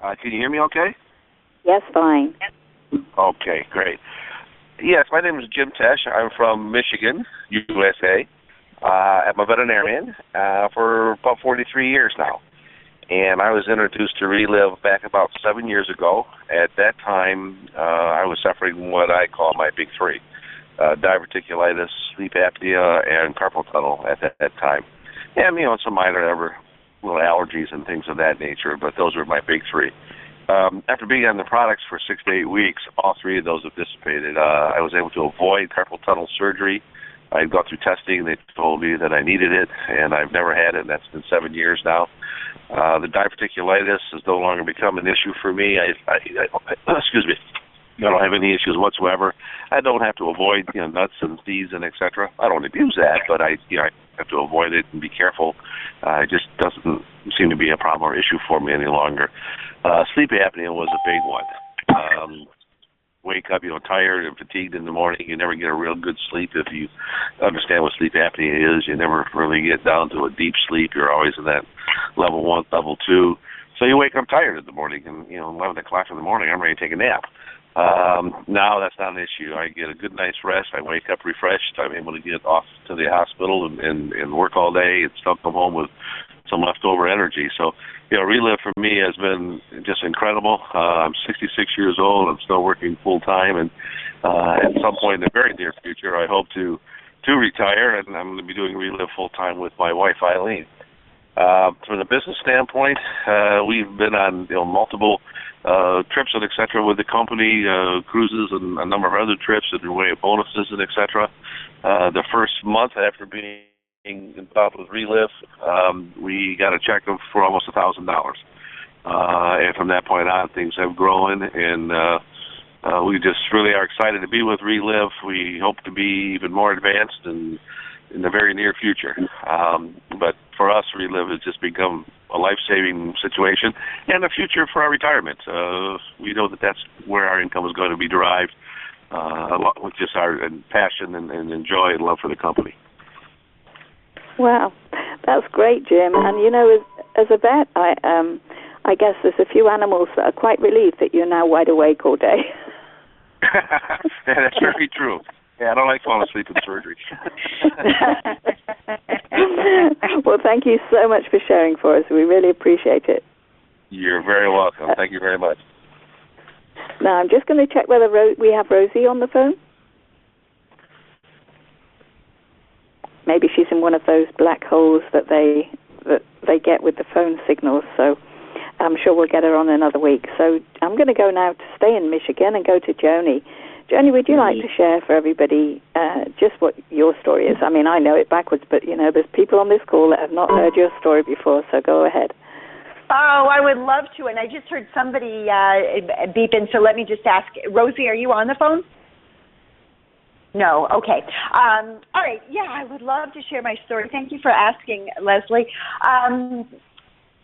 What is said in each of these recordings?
Can you hear me okay? Yes, fine. Okay, great. Yes, my name is Jim Tesh. I'm from Michigan, USA. I'm a veterinarian for about 43 years now. And I was introduced to Relive back about 7 years ago. At that time, I was suffering from what I call my big three, diverticulitis, sleep apnea, and carpal tunnel at that time. And, some minor little allergies and things of that nature, but those were my big three. After being on the products for 6 to 8 weeks, all three of those have dissipated. I was able to avoid carpal tunnel surgery. I'd gone through testing. They told me that I needed it, and I've never had it, and that's been 7 years now. The diverticulitis has no longer become an issue for me. Excuse me. I don't have any issues whatsoever. I don't have to avoid nuts and seeds and etc. I don't abuse that, but I have to avoid it and be careful. It just doesn't seem to be a problem or issue for me any longer. Sleep apnea was a big one. Wake up, tired and fatigued in the morning. You never get a real good sleep. If you understand what sleep apnea is, you never really get down to a deep sleep. You're always in that level 1, level 2. So you wake up tired in the morning, and 11 o'clock in the morning, I'm ready to take a nap. Now that's not an issue. I get a good night's rest. I wake up refreshed. I'm able to get off to the hospital and work all day and still come home with some leftover energy. So, Relive for me has been just incredible. I'm 66 years old. I'm still working full time, and at some point in the very near future, I hope to retire, and I'm going to be doing Relive full time with my wife Eileen. From the business standpoint, we've been on multiple trips and et cetera with the company, cruises and a number of other trips in the way of bonuses and et cetera. The first month after being involved with Relive, we got a check for almost $1,000. And from that point on, things have grown, and we just really are excited to be with Relive. We hope to be even more advanced in the very near future. But for us, Relive has just become a life-saving situation and a future for our retirement. We know that that's where our income is going to be derived, along with just our passion and joy and love for the company. Wow, that's great, Jim. And as a vet, I guess there's a few animals that are quite relieved that you're now wide awake all day. Yeah, that's very true. Yeah, I don't like falling asleep in surgery. Well, thank you so much for sharing for us. We really appreciate it. You're very welcome. Thank you very much. Now, I'm just going to check whether we have Rosie on the phone. Maybe she's in one of those black holes that they get with the phone signals, so I'm sure we'll get her on another week. So I'm going to go now to stay in Michigan and go to Joni. Joni, would you like to share for everybody just what your story is? I mean, I know it backwards, but, there's people on this call that have not heard your story before, so go ahead. Oh, I would love to, and I just heard somebody beep in, so let me just ask. Rosie, are you on the phone? No, okay. All right, yeah, I would love to share my story. Thank you for asking, Leslie.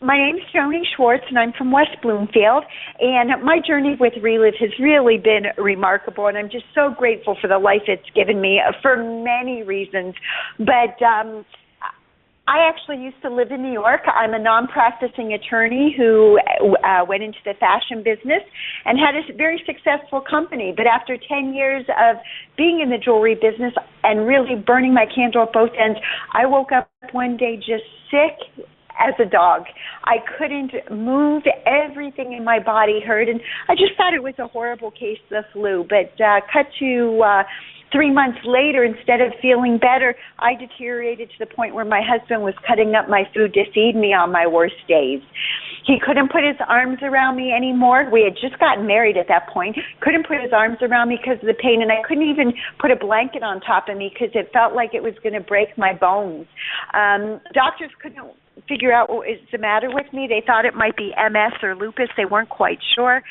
My name is Joni Schwartz, and I'm from West Bloomfield, and my journey with Relive has really been remarkable, and I'm just so grateful for the life it's given me for many reasons. But I actually used to live in New York. I'm a non-practicing attorney who went into the fashion business and had a very successful company. But after 10 years of being in the jewelry business and really burning my candle at both ends, I woke up one day just sick as a dog. I couldn't move. Everything in my body hurt, and I just thought it was a horrible case of the flu. But cut to 3 months later, instead of feeling better, I deteriorated to the point where my husband was cutting up my food to feed me on my worst days. He couldn't put his arms around me anymore. We had just gotten married at that point. Couldn't put his arms around me because of the pain, and I couldn't even put a blanket on top of me because it felt like it was going to break my bones. Doctors couldn't figure out what was the matter with me. They thought it might be MS or lupus. They weren't quite sure.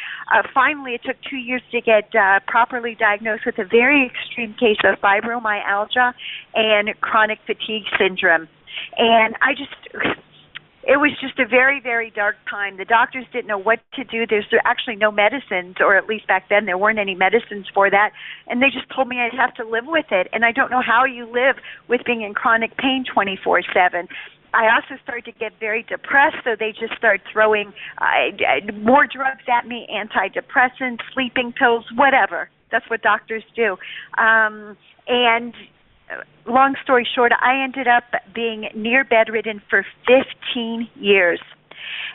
Finally, it took 2 years to get properly diagnosed with a very extreme case of fibromyalgia and chronic fatigue syndrome. And it was just a very, very dark time. The doctors didn't know what to do. There's actually no medicines, or at least back then there weren't any medicines for that. And they just told me I'd have to live with it. And I don't know how you live with being in chronic pain 24/7. I also started to get very depressed, so they just started throwing more drugs at me, antidepressants, sleeping pills, whatever. That's what doctors do. And long story short, I ended up being near bedridden for 15 years.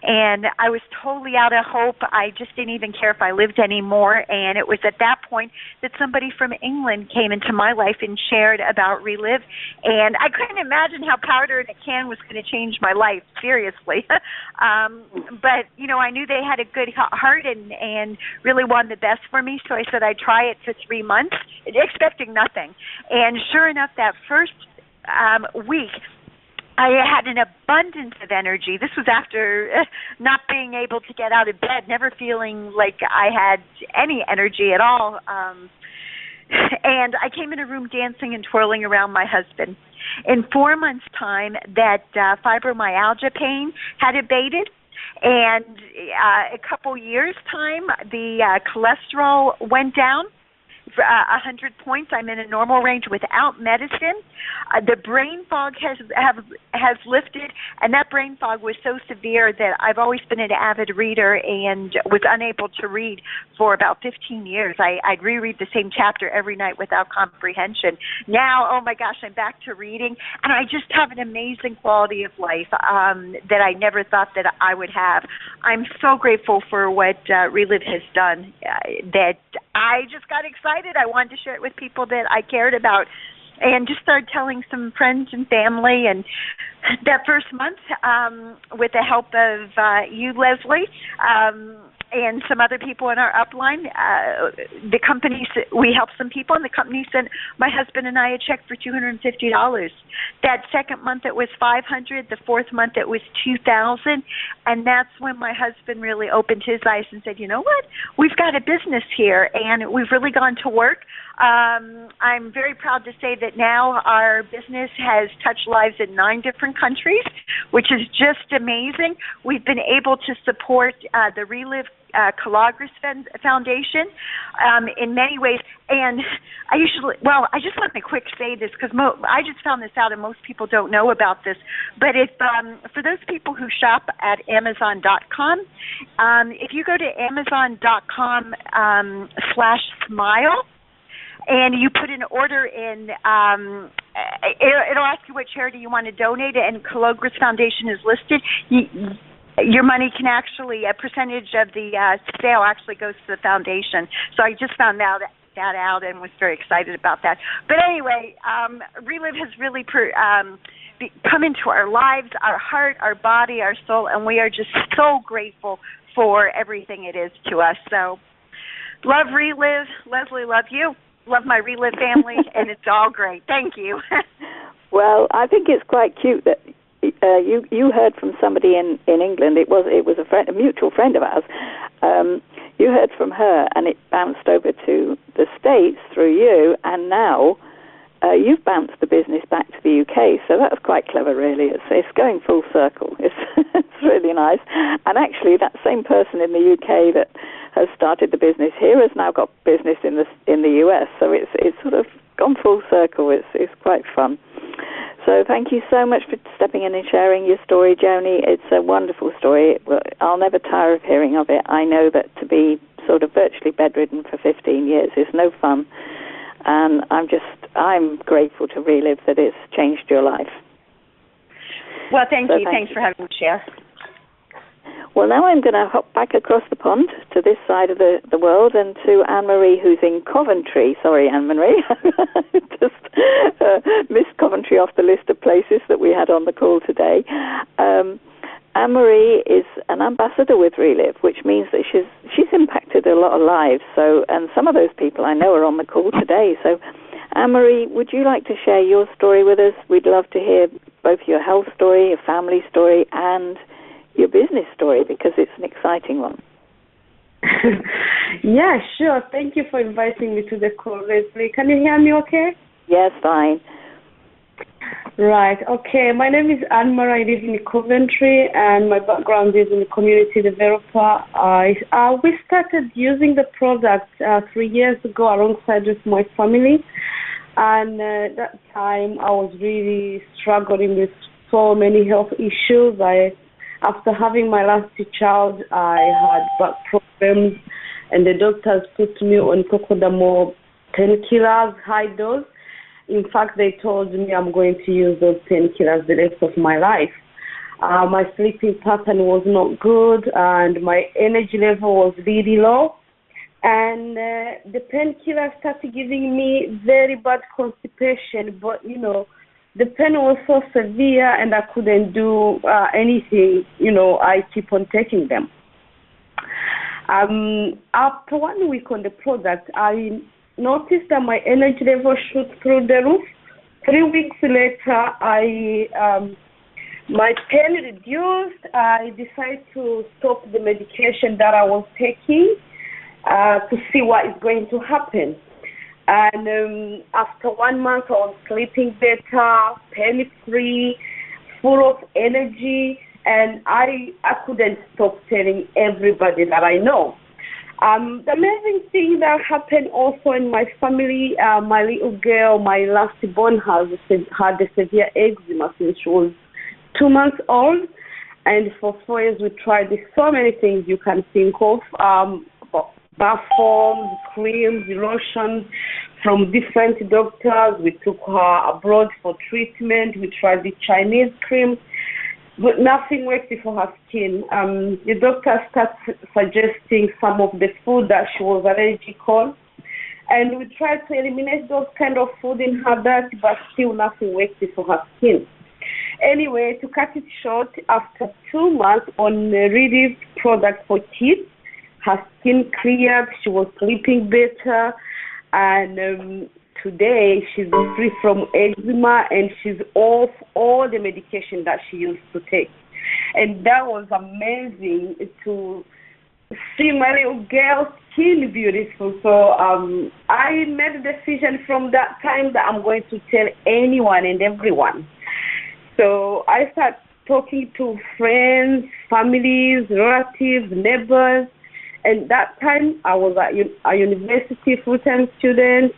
And I was totally out of hope. I just didn't even care if I lived anymore. And it was at that point that somebody from England came into my life and shared about Relive. And I couldn't imagine how powder in a can was going to change my life, seriously. But, you know, I knew they had a good heart and really wanted the best for me. So I said I'd try it for 3 months, expecting nothing. And sure enough, that first week, I had an abundance of energy. This was after not being able to get out of bed, never feeling like I had any energy at all. And I came in a room dancing and twirling around my husband. In 4 months' time, that fibromyalgia pain had abated. And a couple years' time, the cholesterol went down. 100 points. I'm in a normal range without medicine. The brain fog has lifted, and that brain fog was so severe that I've always been an avid reader and was unable to read for about 15 years. I'd reread the same chapter every night without comprehension. Now, oh my gosh, I'm back to reading, and I just have an amazing quality of life that I never thought that I would have. I'm so grateful for what Relive has done, that I just got excited. I wanted to share it with people that I cared about, and just started telling some friends and family. And that first month, with the help of you, Leslie, and some other people in our upline, the companies, we helped some people, and the company sent my husband and I a check for $250. That second month it was $500. The fourth month it was $2,000, and that's when my husband really opened his eyes and said, you know what, we've got a business here, and we've really gone to work. I'm very proud to say that now our business has touched lives in 9 different countries, which is just amazing. We've been able to support the Relive Calagris Foundation in many ways. And I just want to quick say this because I just found this out and most people don't know about this. But if for those people who shop at Amazon.com, if you go to Amazon.com/smile, and you put an order in, it'll ask you what charity you want to donate, and Calagris Foundation is listed. Your money can actually, a percentage of the sale actually goes to the foundation. So I just found that out and was very excited about that. But anyway, Relive has really come into our lives, our heart, our body, our soul, and we are just so grateful for everything it is to us. So love Relive. Leslie, love you. Love my Relive family, and it's all great. Thank you. Well, I think it's quite cute that you heard from somebody in England. It was a mutual friend of ours. You heard from her, and it bounced over to the States through you, and now you've bounced the business back to the UK. So that's quite clever, really. It's going full circle. It's really nice. And actually, that same person in the UK that has started the business here has now got business in the US. So it's sort of gone full circle. It's quite fun. So thank you so much for stepping in and sharing your story, Joni. It's a wonderful story. I'll never tire of hearing of it. I know that to be sort of virtually bedridden for 15 years is no fun. And I'm grateful to Relive that it's changed your life. Well, thank you. Thanks for having me share. Well, now I'm going to hop back across the pond to this side of the world and to Anne-Marie, who's in Coventry. Sorry, Anne-Marie. Just missed Coventry off the list of places that we had on the call today. Anne-Marie is an ambassador with Relive, which means that she's impacted a lot of lives. So, and some of those people I know are on the call today. So, Anne-Marie, would you like to share your story with us? We'd love to hear both your health story, your family story, and your business story, because it's an exciting one. Yeah, sure. Thank you for inviting me to the call, Leslie. Can you hear me okay? Yes, fine. Right, okay. My name is Anne-Marie. I live in Coventry, and my background is in community developer. We started using the product 3 years ago alongside with my family, and that time I was really struggling with so many health issues. After having my last child, I had back problems, and the doctors put me on cocodamol painkillers, high dose. In fact, they told me I'm going to use those painkillers the rest of my life. My sleeping pattern was not good, and my energy level was really low. And the painkiller started giving me very bad constipation, but, the pain was so severe and I couldn't do anything, I keep on taking them. After 1 week on the product, I noticed that my energy level shot through the roof. 3 weeks later, my pain reduced. I decided to stop the medication that I was taking to see what is going to happen. And after 1 month, I was sleeping better, pain-free, full of energy, and I couldn't stop telling everybody that I know. The amazing thing that happened also in my family, my little girl, my last born, had a severe eczema since she was 2 months old, and for 4 years we tried so many things you can think of, bath bombs, creams, lotions from different doctors. We took her abroad for treatment. We tried the Chinese cream, but nothing worked for her skin. The doctor started suggesting some of the food that she was allergic on, and we tried to eliminate those kind of food in her diet, but still nothing worked for her skin. Anyway, to cut it short, after 2 months on Relief product for kids, her skin cleared, she was sleeping better, and today she's free from eczema and she's off all the medication that she used to take. And that was amazing to see my little girl's skin beautiful. So I made a decision from that time that I'm going to tell anyone and everyone. So I started talking to friends, families, relatives, neighbors. And that time, I was at a university full-time student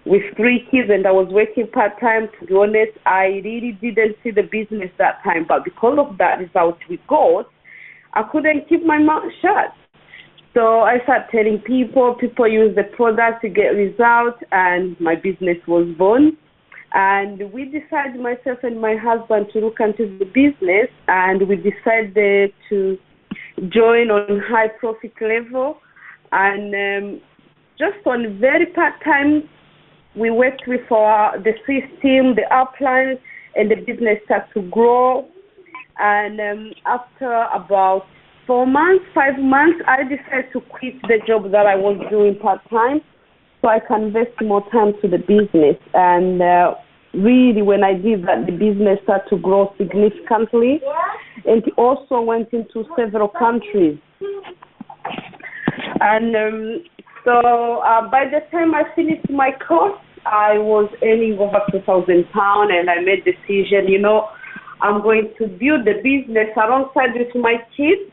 with 3 kids, and I was working part-time. To be honest, I really didn't see the business that time. But because of that result we got, I couldn't keep my mouth shut. So I started telling people use the product to get results, and my business was born. And we decided, myself and my husband, to look into the business, and we decided to join on high profit level, and just on very part time we worked with the system, the upline, and the business started to grow. And after about 5 months, I decided to quit the job that I was doing part time so I can invest more time to the business. And really, when I did that, the business started to grow significantly, and it also went into several countries. And so by the time I finished my course, I was earning over £2,000, and I made the decision, I'm going to build the business alongside with my kids.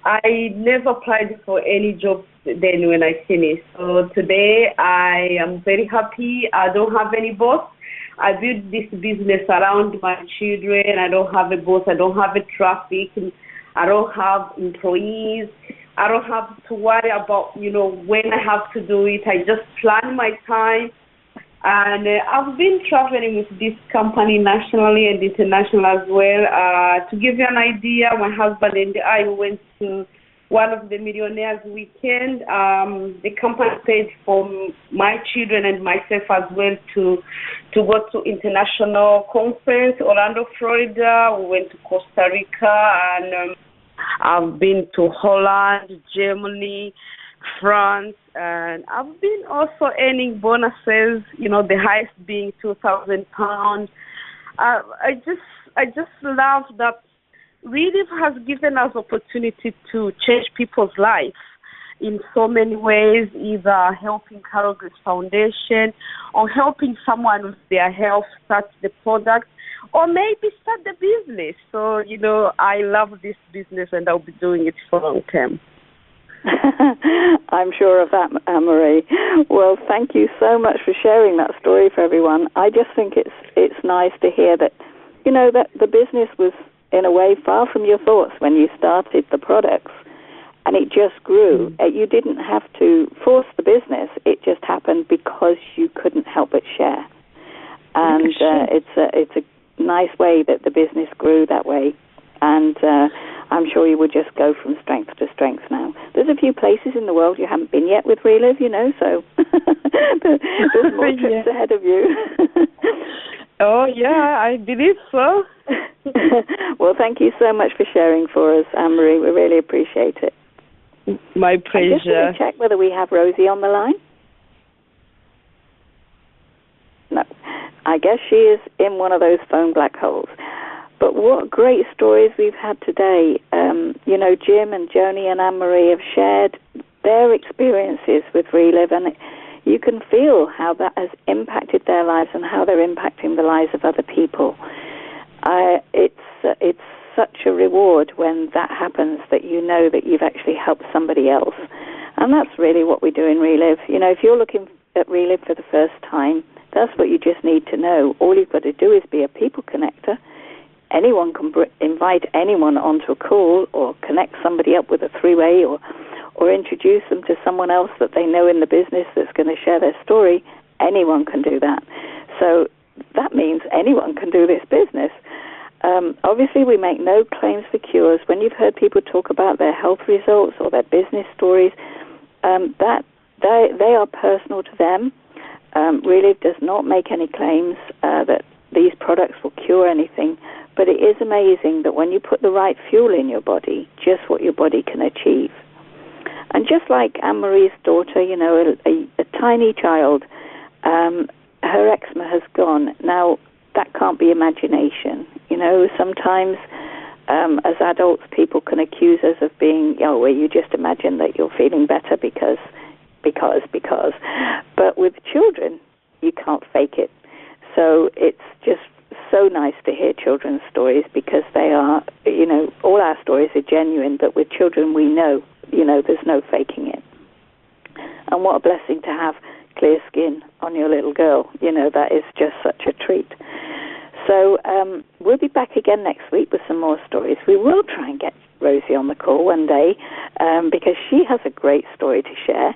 I never applied for any job then when I finished. So today I am very happy. I don't have any boss. I built this business around my children. I don't have a boss. I don't have a traffic. I don't have employees. I don't have to worry about, when I have to do it. I just plan my time. And I've been traveling with this company nationally and international as well. To give you an idea, my husband and I went to one of the millionaires' weekend. The company paid for my children and myself as well to go to international conference, Orlando, Florida. We went to Costa Rica, and I've been to Holland, Germany, France, and I've been also earning bonuses, the highest being £2,000. I just love that Relief has given us opportunity to change people's lives in so many ways, either helping Carol Grace Foundation or helping someone with their health start the product or maybe start the business. So, I love this business and I'll be doing it for a long term. I'm sure of that, Anne-Marie. Well, thank you so much for sharing that story for everyone. I just think it's nice to hear that, that the business was, in a way, far from your thoughts when you started the products, and it just grew. You didn't have to force the business. It just happened because you couldn't help but share. And it's a nice way that the business grew that way. And I'm sure you would just go from strength to strength now. There's a few places in the world you haven't been yet with Relive, so there's more trips ahead of you. Oh, yeah, I believe so. Well, thank you so much for sharing for us, Anne-Marie. We really appreciate it. My pleasure. I'm just going to check whether we have Rosie on the line. No. I guess she is in one of those phone black holes. But what great stories we've had today. Jim and Joni and Anne-Marie have shared their experiences with Relive, and you can feel how that has impacted their lives and how they're impacting the lives of other people. It's such a reward when that happens, that you know that you've actually helped somebody else. And that's really what we do in Relive. If you're looking at Relive for the first time, that's what you just need to know. All you've got to do is be a people connector. Anyone can invite anyone onto a call or connect somebody up with a three-way or introduce them to someone else that they know in the business that's going to share their story. Anyone can do that. So that means anyone can do this business. Obviously, we make no claims for cures. When you've heard people talk about their health results or their business stories, that they are personal to them. Relive does not make any claims that these products will cure anything, but it is amazing that when you put the right fuel in your body, just what your body can achieve. And just like Anne-Marie's daughter, a tiny child, her eczema has gone. Now, that can't be imagination. Sometimes as adults, people can accuse us of being, well, you just imagine that you're feeling better because. But with children, you can't fake it. So it's just so nice to hear children's stories, because they are, all our stories are genuine, but with children we know, there's no faking it. And what a blessing to have clear skin on your little girl. That is just such a treat. So we'll be back again next week with some more stories. We will try and get Rosie on the call one day, because she has a great story to share.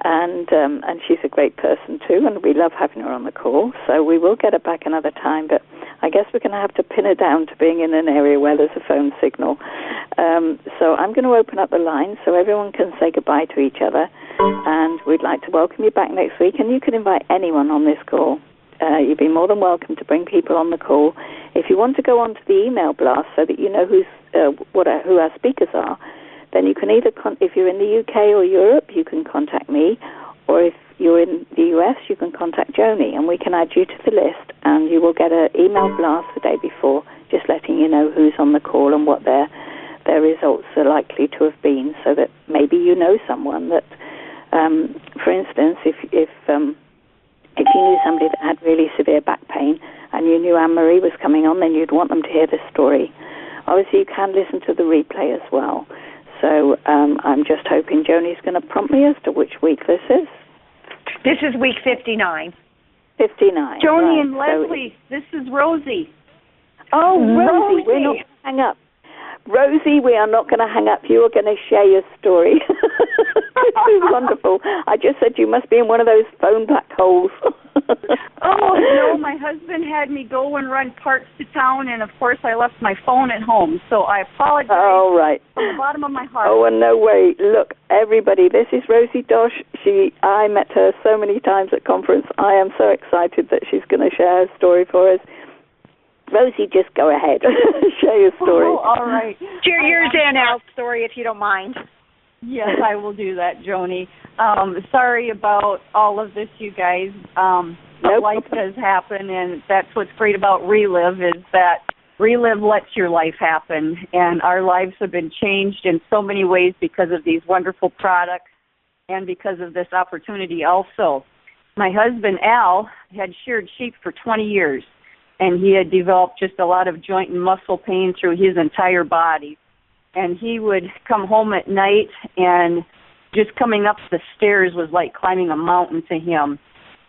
And she's a great person too, and we love having her on the call. So we will get her back another time, but I guess we're going to have to pin her down to being in an area where there's a phone signal. So I'm going to open up the line so everyone can say goodbye to each other, and we'd like to welcome you back next week. And you can invite anyone on this call. You'd be more than welcome to bring people on the call. If you want to go onto the email blast so that you know who our speakers are, then you can either, if you're in the UK or Europe, you can contact me, or if you're in the US, you can contact Joni, and we can add you to the list, and you will get an email blast the day before, just letting you know who's on the call and what their results are likely to have been, so that maybe you know someone that, for instance, if you knew somebody that had really severe back pain and you knew Anne-Marie was coming on, then you'd want them to hear this story. Obviously, you can listen to the replay as well. So I'm just hoping Joni's going to prompt me as to which week this is. This is week 59. 59. Joni and Leslie, this is Rosie. Oh, Rosie, we're not going to hang up. Rosie, we are not going to hang up. You are going to share your story. This is wonderful. I just said you must be in one of those phone black holes. Oh, no, my husband had me go and run parts to town, and, of course, I left my phone at home, so I apologize right. from the bottom of my heart. Oh, and no way. Look, everybody, this is Rosie Dosh. I met her so many times at conference. I am so excited that she's going to share her story for us. Rosie, just go ahead. Share your story. Oh, all right. Share yours and Al's story, if you don't mind. Yes, I will do that, Joni. Sorry about all of this, you guys. Life does happen, and that's what's great about Relive, is that Relive lets your life happen, and our lives have been changed in so many ways because of these wonderful products and because of this opportunity also. My husband, Al, had sheared sheep for 20 years, and he had developed just a lot of joint and muscle pain through his entire body. And he would come home at night, and just coming up the stairs was like climbing a mountain to him,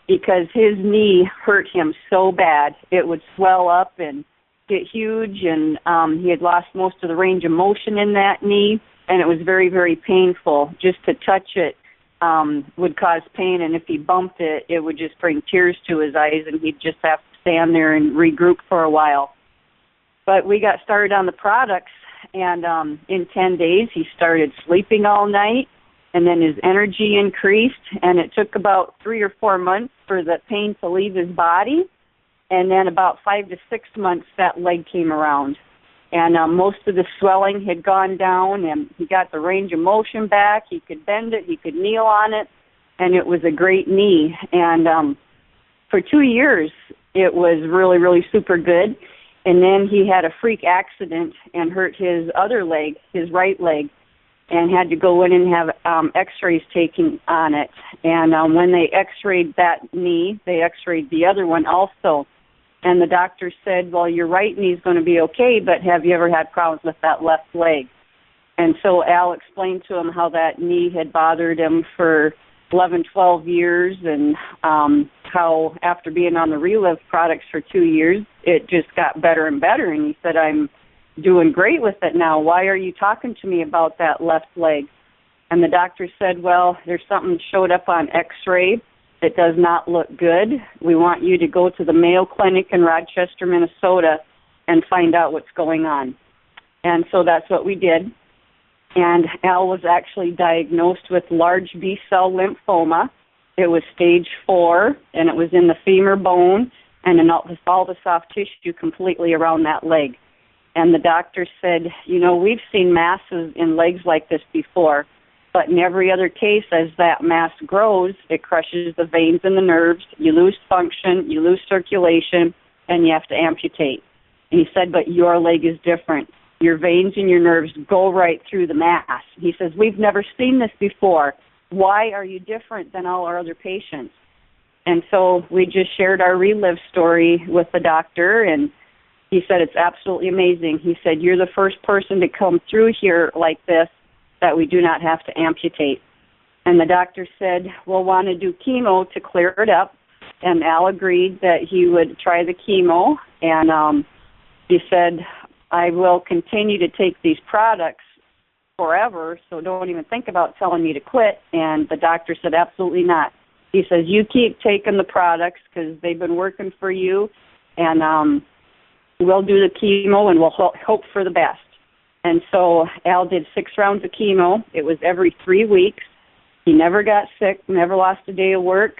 because his knee hurt him so bad. It would swell up, and get huge, and he had lost most of the range of motion in that knee, and it was very, very painful. Just to touch it would cause pain, and if he bumped it, it would just bring tears to his eyes, and he'd just have to stand there and regroup for a while. But we got started on the products, and in 10 days he started sleeping all night, and then his energy increased, and it took about 3 or 4 months for the pain to leave his body, and then about 5 to 6 months that leg came around. And most of the swelling had gone down, and he got the range of motion back. He could bend it, he could kneel on it, and it was a great knee. And for 2 years, it was really, really super good. And then he had a freak accident and hurt his other leg, his right leg, and had to go in and have x-rays taken on it. And when they x-rayed that knee, they x-rayed the other one also. And the doctor said, well, your right knee is going to be okay, but have you ever had problems with that left leg? And so Al explained to him how that knee had bothered him for 11, 12 years, and how after being on the Relive products for 2 years, it just got better and better. And he said, I'm doing great with it now. Why are you talking to me about that left leg? And the doctor said, well, there's something showed up on x-ray that does not look good. We want you to go to the Mayo Clinic in Rochester, Minnesota, and find out what's going on. And so that's what we did. And Al was actually diagnosed with large B-cell lymphoma. It was stage 4, and it was in the femur bone and in all the soft tissue completely around that leg. And the doctor said, you know, we've seen masses in legs like this before, but in every other case, as that mass grows, it crushes the veins and the nerves, you lose function, you lose circulation, and you have to amputate. And he said, but your leg is different. Your veins and your nerves go right through the mass. He says, we've never seen this before. Why are you different than all our other patients? And so we just shared our Relive story with the doctor, and he said, it's absolutely amazing. He said, you're the first person to come through here like this that we do not have to amputate. And the doctor said, we'll want to do chemo to clear it up. And Al agreed that he would try the chemo. And he said, I will continue to take these products forever, so don't even think about telling me to quit. And the doctor said, absolutely not. He says, you keep taking the products because they've been working for you, and we'll do the chemo and we'll hope for the best. And so Al did 6 rounds of chemo. It was every 3 weeks. He never got sick, never lost a day of work.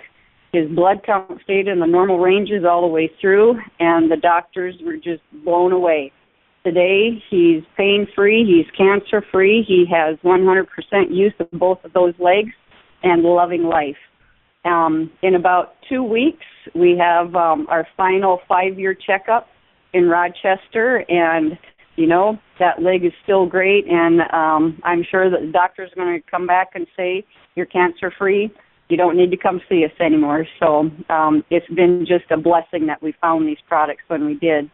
His blood count stayed in the normal ranges all the way through, and the doctors were just blown away. Today, he's pain-free, he's cancer-free, he has 100% use of both of those legs and loving life. In about 2 weeks, we have our final 5-year checkup in Rochester, and, you know, that leg is still great, and I'm sure that the doctor's going to come back and say, you're cancer-free, you don't need to come see us anymore. So it's been just a blessing that we found these products when we did.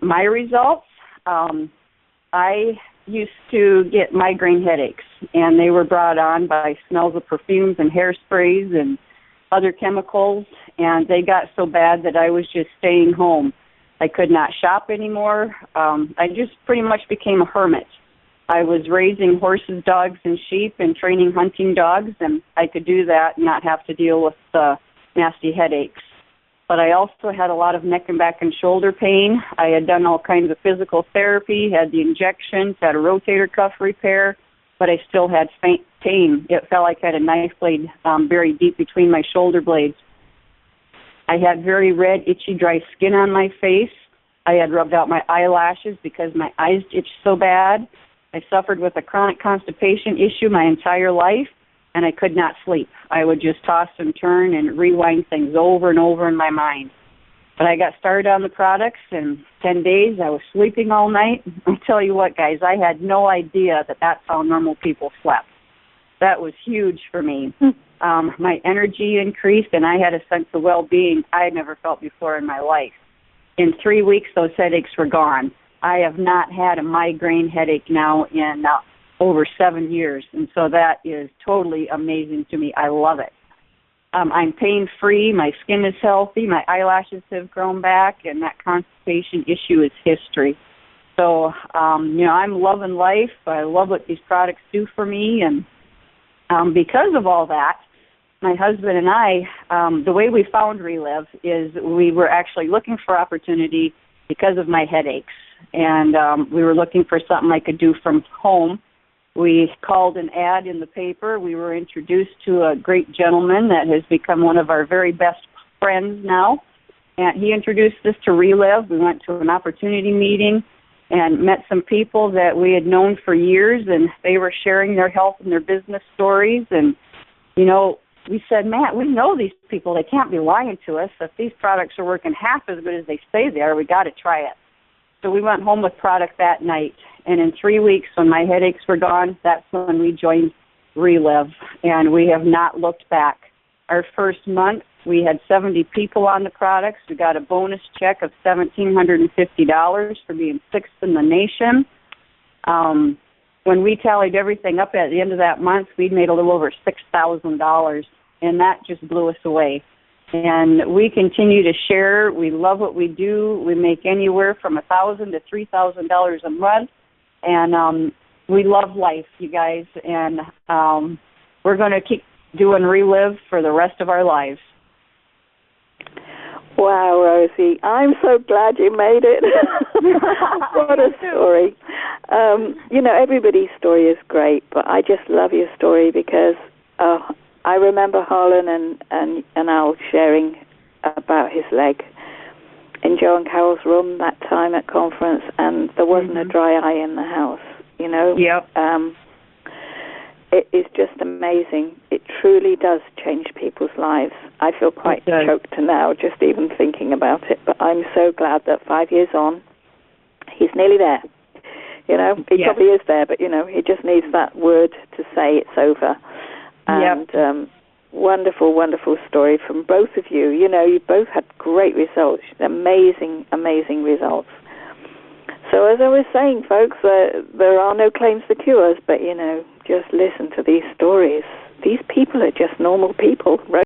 My results, I used to get migraine headaches, and they were brought on by smells of perfumes and hairsprays and other chemicals, and they got so bad that I was just staying home. I could not shop anymore. I just pretty much became a hermit. I was raising horses, dogs, and sheep and training hunting dogs, and I could do that and not have to deal with nasty headaches. But I also had a lot of neck and back and shoulder pain. I had done all kinds of physical therapy, had the injections, had a rotator cuff repair, but I still had pain. It felt like I had a knife blade buried deep between my shoulder blades. I had very red, itchy, dry skin on my face. I had rubbed out my eyelashes because my eyes itched so bad. I suffered with a chronic constipation issue my entire life, and I could not sleep. I would just toss and turn and rewind things over and over in my mind. But I got started on the products, and 10 days I was sleeping all night. I tell you what, guys, I had no idea that that's how normal people slept. That was huge for me. My energy increased, and I had a sense of well-being I had never felt before in my life. In 3 weeks, those headaches were gone. I have not had a migraine headache now in over 7 years, and so that is totally amazing to me. I love it. I'm pain-free, my skin is healthy, my eyelashes have grown back, and that constipation issue is history. So, I'm loving life. I love what these products do for me, and because of all that, my husband and I, the way we found Relive is we were actually looking for opportunity because of my headaches, and we were looking for something I could do from home. We called an ad in the paper. We were introduced to a great gentleman that has become one of our very best friends now, and he introduced us to Relive. We went to an opportunity meeting and met some people that we had known for years, and they were sharing their health and their business stories. And, we said, Matt, we know these people. They can't be lying to us. If these products are working half as good as they say they are, we got to try it. So we went home with product that night. And in 3 weeks, when my headaches were gone, that's when we joined Relive. And we have not looked back. Our first month, we had 70 people on the products. We got a bonus check of $1,750 for being sixth in the nation. When we tallied everything up at the end of that month, we'd made a little over $6,000, and that just blew us away. And we continue to share. We love what we do. We make anywhere from $1,000 to $3,000 a month, and we love life, you guys. And we're going to keep doing Relive for the rest of our lives. Wow, Rosie, I'm so glad you made it. What a story. Everybody's story is great, but I just love your story because I remember Harlan and Al sharing about his leg in Joe and Carol's room that time at conference, and there wasn't a dry eye in the house, Yep. It is just amazing. It truly does change people's lives. I feel quite choked now just even thinking about it, but I'm so glad that 5 years on, he's nearly there. He probably is there, but, he just needs that word to say it's over. And wonderful, wonderful story from both of you. You both had great results, amazing, amazing results. So as I was saying, folks, there are no claims to cures, but, just listen to these stories. These people are just normal people, right?